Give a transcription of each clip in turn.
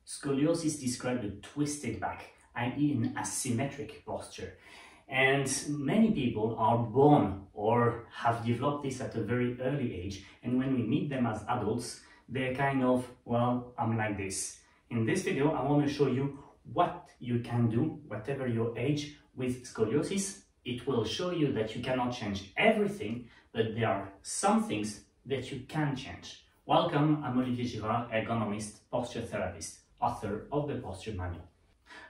Scoliosis describes a twisted back, i.e. an asymmetric posture. And many people are born or have developed this at a very early age, and when we meet them as adults, they're kind of, well, I'm like this. In this video, I want to show you what you can do, whatever your age, with scoliosis. It will show you that you cannot change everything, but there are some things that you can change. Welcome, I'm Olivier Girard, ergonomist, posture therapist, author of the Posture Manual.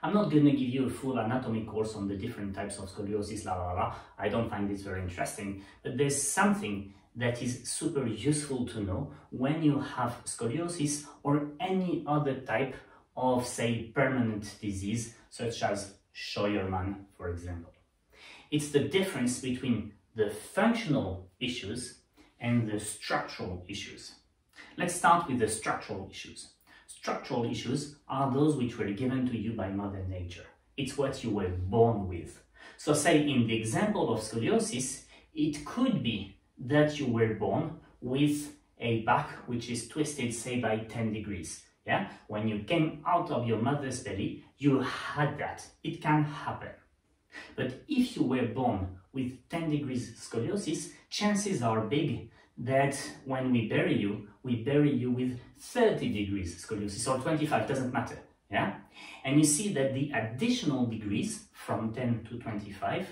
I'm not going to give you a full anatomy course on the different types of scoliosis, I don't find this very interesting, but there's something that is super useful to know when you have scoliosis or any other type of, say, permanent disease, such as Scheuermann, for example. It's the difference between the functional issues and the structural issues. Let's start with the structural issues. Structural issues are those which were given to you by Mother Nature. It's what you were born with. So say in the example of scoliosis, it could be that you were born with a back which is twisted, say, by 10 degrees. Yeah? When you came out of your mother's belly, you had that. It can happen. But if you were born with 10 degrees scoliosis, chances are big that when we bury you with 30 degrees scoliosis, or 25, doesn't matter. Yeah? And you see that the additional degrees from 10 to 25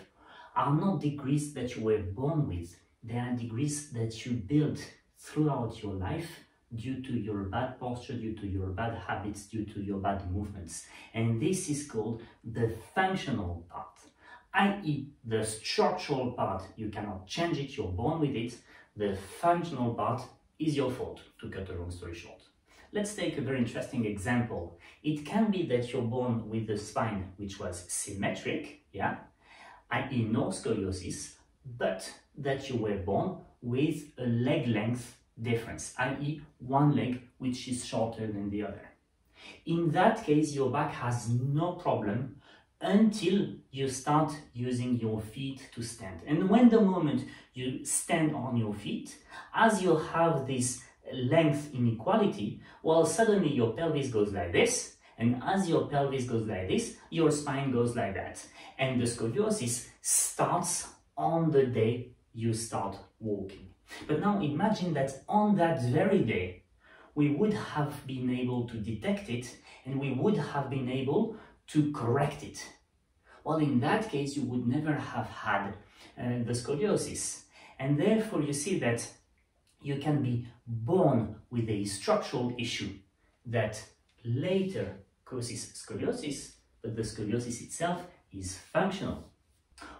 are not degrees that you were born with. They are degrees that you built throughout your life due to your bad posture, due to your bad habits, due to your bad movements. And this is called the functional part, i.e. the structural part, you cannot change it, you're born with it. The functional part is your fault, to cut a long story short. Let's take a very interesting example. It can be that you're born with a spine which was symmetric, yeah, i.e. no scoliosis, but that you were born with a leg length difference, i.e. one leg which is shorter than the other. In that case, your back has no problem until you start using your feet to stand. And when the moment you stand on your feet, as you have this length inequality, well, suddenly your pelvis goes like this, and as your pelvis goes like this, your spine goes like that. And the scoliosis starts on the day you start walking. But now imagine that on that very day, we would have been able to detect it, and we would have been able to correct it. Well, in that case, you would never have had the scoliosis. And therefore, you see that you can be born with a structural issue that later causes scoliosis, but the scoliosis itself is functional.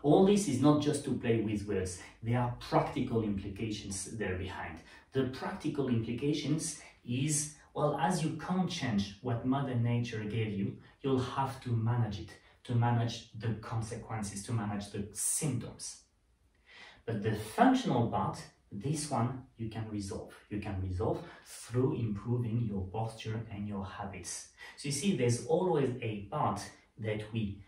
All this is not just to play with words. There are practical implications there behind. The practical implications is, well, as you can't change what Mother Nature gave you, you'll have to manage it, to manage the consequences, to manage the symptoms. But the functional part, this one you can resolve. You can resolve through improving your posture and your habits. So you see, there's always a part that we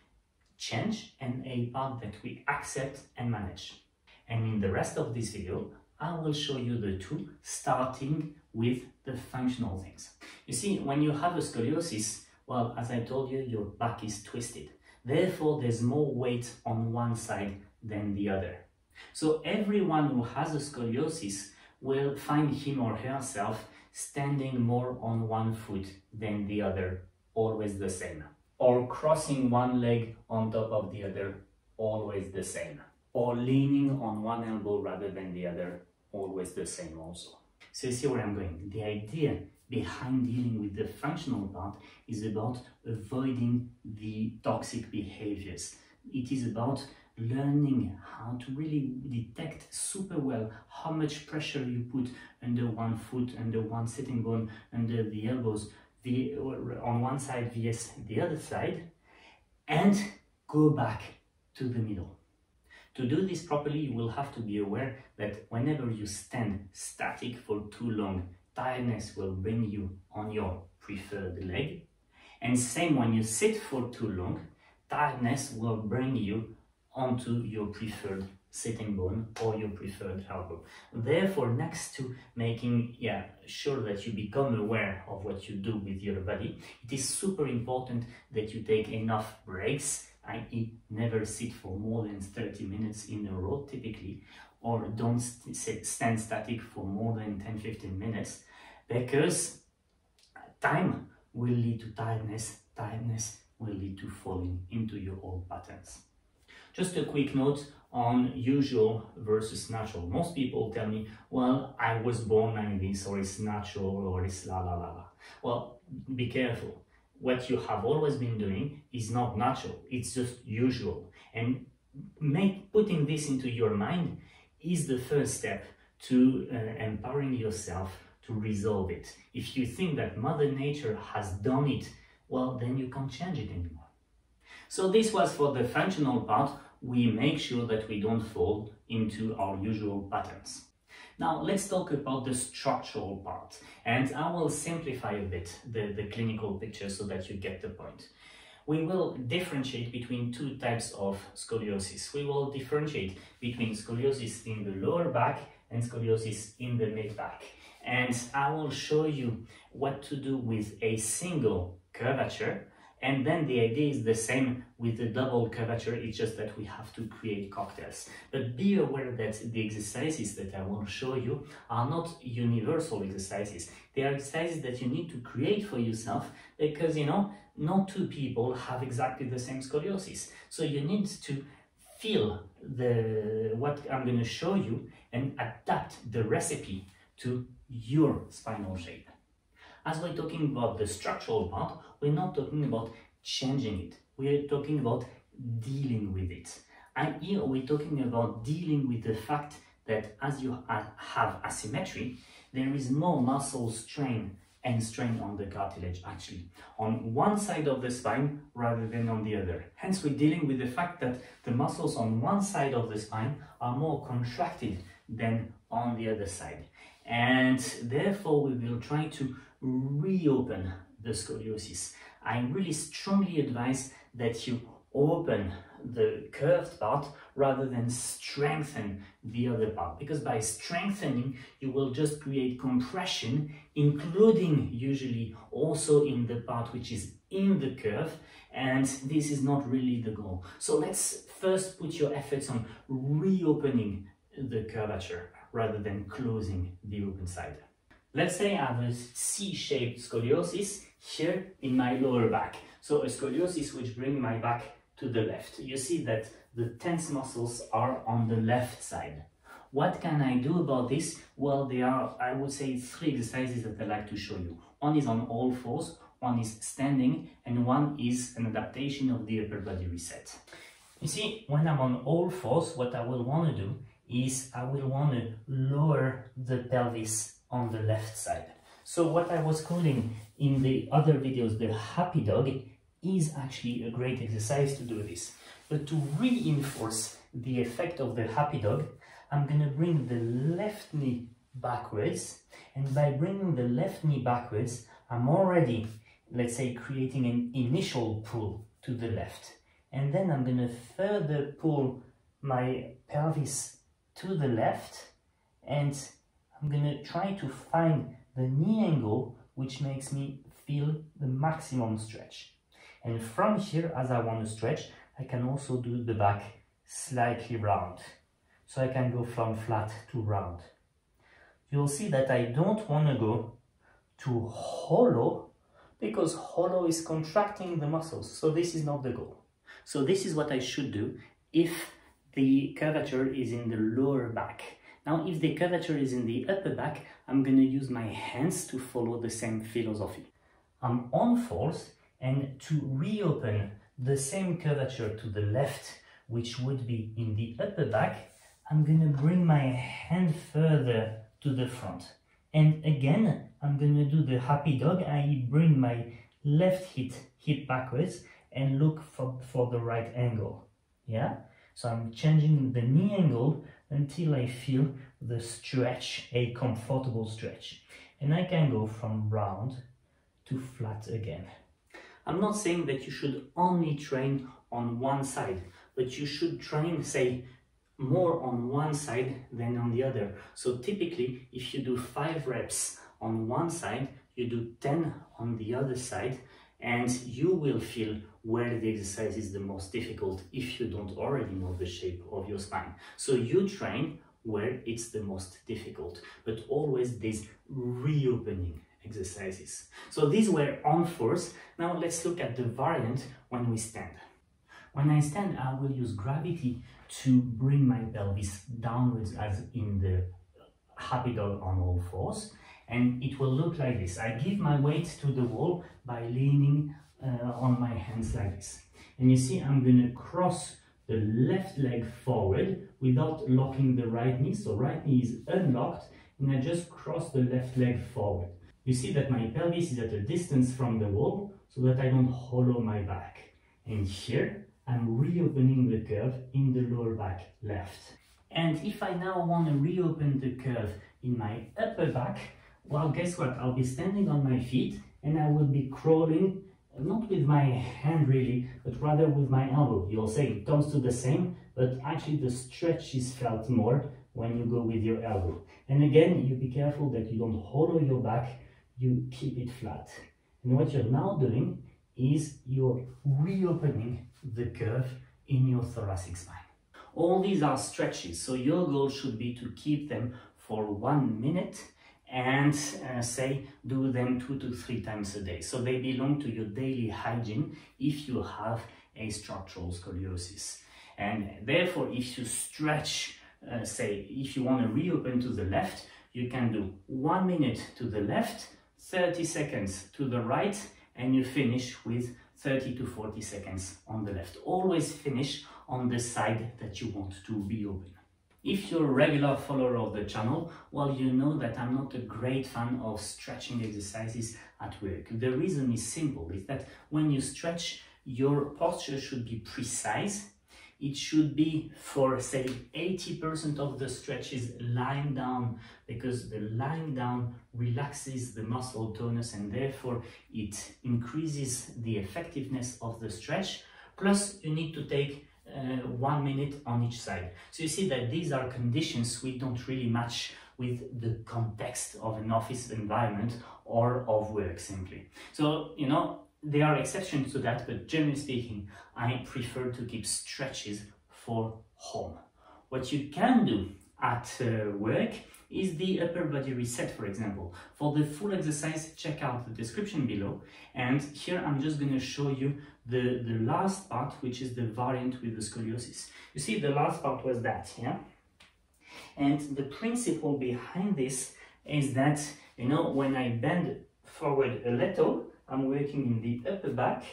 change and a part that we accept and manage. And in the rest of this video, I will show you the two, starting with the functional things. You see, when you have a scoliosis, well, as I told you, your back is twisted. Therefore, there's more weight on one side than the other. So everyone who has a scoliosis will find him or herself standing more on one foot than the other, always the same. Or crossing one leg on top of the other, always the same. Or leaning on one elbow rather than the other, always the same also. So you see where I'm going. The idea behind dealing with the functional part is about avoiding the toxic behaviors. It is about learning how to really detect super well how much pressure you put under one foot, under one sitting bone, under the elbows, on one side vs the other side, and go back to the middle. To do this properly, you will have to be aware that whenever you stand static for too long, tiredness will bring you on your preferred leg. And same when you sit for too long, tiredness will bring you onto your preferred sitting bone or your preferred elbow. Therefore, next to making sure that you become aware of what you do with your body, it is super important that you take enough breaks, i.e. never sit for more than 30 minutes in a row typically, or don't stand static for more than 10-15 minutes, because time will lead to tiredness, tiredness will lead to falling into your old patterns. Just a quick note on usual versus natural. Most people tell me, well, I was born like this, or it's natural, or it's la la la la. Well, be careful. What you have always been doing is not natural, it's just usual. And putting this into your mind is the first step to empowering yourself to resolve it. If you think that Mother Nature has done it, well, then you can't change it anymore. So this was for the functional part. We make sure that we don't fall into our usual patterns. Now let's talk about the structural part, and I will simplify a bit the clinical picture so that you get the point. We will differentiate between two types of scoliosis. We will differentiate between scoliosis in the lower back and scoliosis in the mid back. And I will show you what to do with a single curvature, and then the idea is the same with the double curvature, it's just that we have to create cocktails. But be aware that the exercises that I will show you are not universal exercises. They are exercises that you need to create for yourself because, you know, not two people have exactly the same scoliosis. So you need to feel what I'm going to show you and adapt the recipe to your spinal shape. As we're talking about the structural part, we're not talking about changing it. We're talking about dealing with it. And here we're talking about dealing with the fact that as you have asymmetry, there is more muscle strain and strain on the cartilage actually on one side of the spine rather than on the other. Hence we're dealing with the fact that the muscles on one side of the spine are more contracted than on the other side. And therefore we will try to reopen the scoliosis. I really strongly advise that you open the curved part rather than strengthen the other part, because by strengthening you will just create compression, including usually also in the part which is in the curve, and this is not really the goal. So let's first put your efforts on reopening the curvature rather than closing the open side. Let's say I have a C-shaped scoliosis here in my lower back. So a scoliosis which brings my back to the left. You see that the tense muscles are on the left side. What can I do about this? Well, there are, I would say, 3 exercises that I like to show you. One is on all fours, one is standing, and one is an adaptation of the upper body reset. You see, when I'm on all fours, what I will want to do is I will want to lower the pelvis on the left side. So what I was calling in the other videos the happy dog is actually a great exercise to do this. But to reinforce the effect of the happy dog, I'm going to bring the left knee backwards, and by bringing the left knee backwards, I'm already, let's say, creating an initial pull to the left. And then I'm going to further pull my pelvis to the left, and I'm going to try to find the knee angle which makes me feel the maximum stretch. And from here, as I want to stretch, I can also do the back slightly round. So I can go from flat to round. You'll see that I don't want to go to hollow, because hollow is contracting the muscles. So this is not the goal. So this is what I should do if the curvature is in the lower back. Now, if the curvature is in the upper back, I'm going to use my hands to follow the same philosophy. I'm on fours, and to reopen the same curvature to the left, which would be in the upper back, I'm going to bring my hand further to the front. And again, I'm going to do the happy dog, i.e. bring my left hip backwards and look for the right angle. Yeah? So I'm changing the knee angle until I feel the stretch, a comfortable stretch. And I can go from round to flat again. I'm not saying that you should only train on one side, but you should train, say, more on one side than on the other. So typically, if you do 5 reps on one side, you do 10 on the other side, and you will feel where the exercise is the most difficult if you don't already know the shape of your spine. So you train where it's the most difficult, but always these reopening exercises. So these were on force. Now let's look at the variant when we stand. When I stand, I will use gravity to bring my pelvis downwards as in the happy dog on all fours. And it will look like this. I give my weight to the wall by leaning on my hands like this. And you see, I'm going to cross the left leg forward without locking the right knee. So right knee is unlocked, and I just cross the left leg forward. You see that my pelvis is at a distance from the wall so that I don't hollow my back. And here, I'm reopening the curve in the lower back left. And if I now want to reopen the curve in my upper back, well, guess what? I'll be standing on my feet and I will be crawling, not with my hand really, but rather with my elbow. You'll say it comes to the same, but actually the stretch is felt more when you go with your elbow. And again, you be careful that you don't hollow your back, you keep it flat. And what you're now doing is you're reopening the curve in your thoracic spine. All these are stretches, so your goal should be to keep them for 1 minute and say do them 2 to 3 times a day. So they belong to your daily hygiene if you have a structural scoliosis. And therefore, if you stretch, say if you want to reopen to the left, you can do 1 minute to the left, 30 seconds to the right, and you finish with 30 to 40 seconds on the left. Always finish on the side that you want to reopen. If you're a regular follower of the channel, well, you know that I'm not a great fan of stretching exercises at work. The reason is simple, is that when you stretch, your posture should be precise. It should be for, say, 80% of the stretches lying down, because the lying down relaxes the muscle tonus and therefore it increases the effectiveness of the stretch. Plus, you need to take 1 minute on each side. So you see that these are conditions which don't really match with the context of an office environment or of work simply. So, you know, there are exceptions to that, but generally speaking, I prefer to keep stretches for home. What you can do at work is the upper body reset, for example. For the full exercise, check out the description below. And here I'm just going to show you the last part, which is the variant with the scoliosis. You see, the last part was that, yeah? And the principle behind this is that, you know, when I bend forward a little, I'm working in the upper back,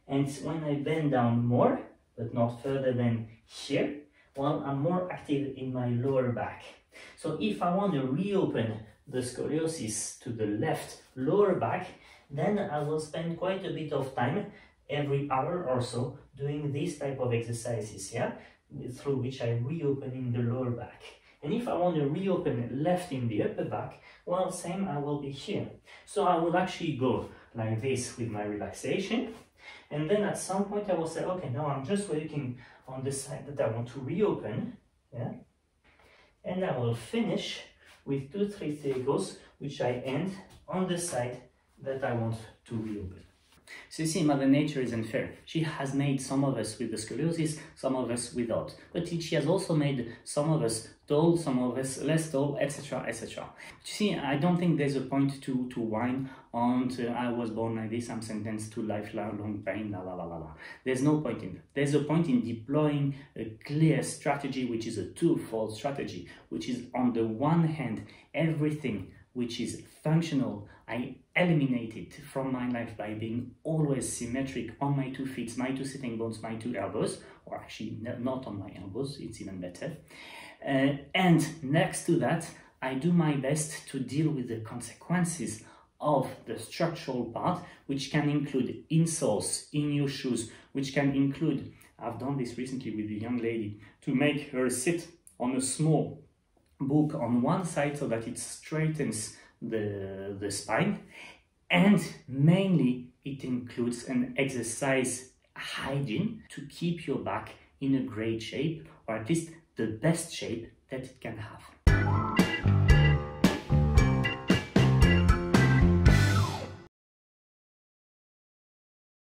and when I bend down more, but not further than here, well, I'm more active in my lower back. So if I want to reopen the scoliosis to the left lower back, then I will spend quite a bit of time every hour or so doing this type of exercises, yeah, through which I'm reopening the lower back. And if I want to reopen left in the upper back, well, same, I will be here. So I will actually go like this with my relaxation, and then at some point I will say, okay, now I'm just working on the side that I want to reopen, yeah, and I will finish with 2-3 cycles, which I end on the side that I want to reopen. So you see, Mother Nature is unfair. She has made some of us with the scoliosis, some of us without. But she has also made some of us tall, some of us less tall, etc, etc. But you see, I don't think there's a point to whine on I was born like this, I'm sentenced to lifelong pain, la la la la la. There's no point in that. There's a point in deploying a clear strategy, which is a twofold strategy, which is on the one hand, everything which is functional, I eliminate it from my life by being always symmetric on my 2 feet, my 2 sitting bones, my 2 elbows, or actually not on my elbows, it's even better. And next to that, I do my best to deal with the consequences of the structural part, which can include insoles in your shoes, which can include, I've done this recently with a young lady, to make her sit on a small book on one side so that it straightens the spine, and mainly it includes an exercise hygiene to keep your back in a great shape, or at least the best shape that it can have.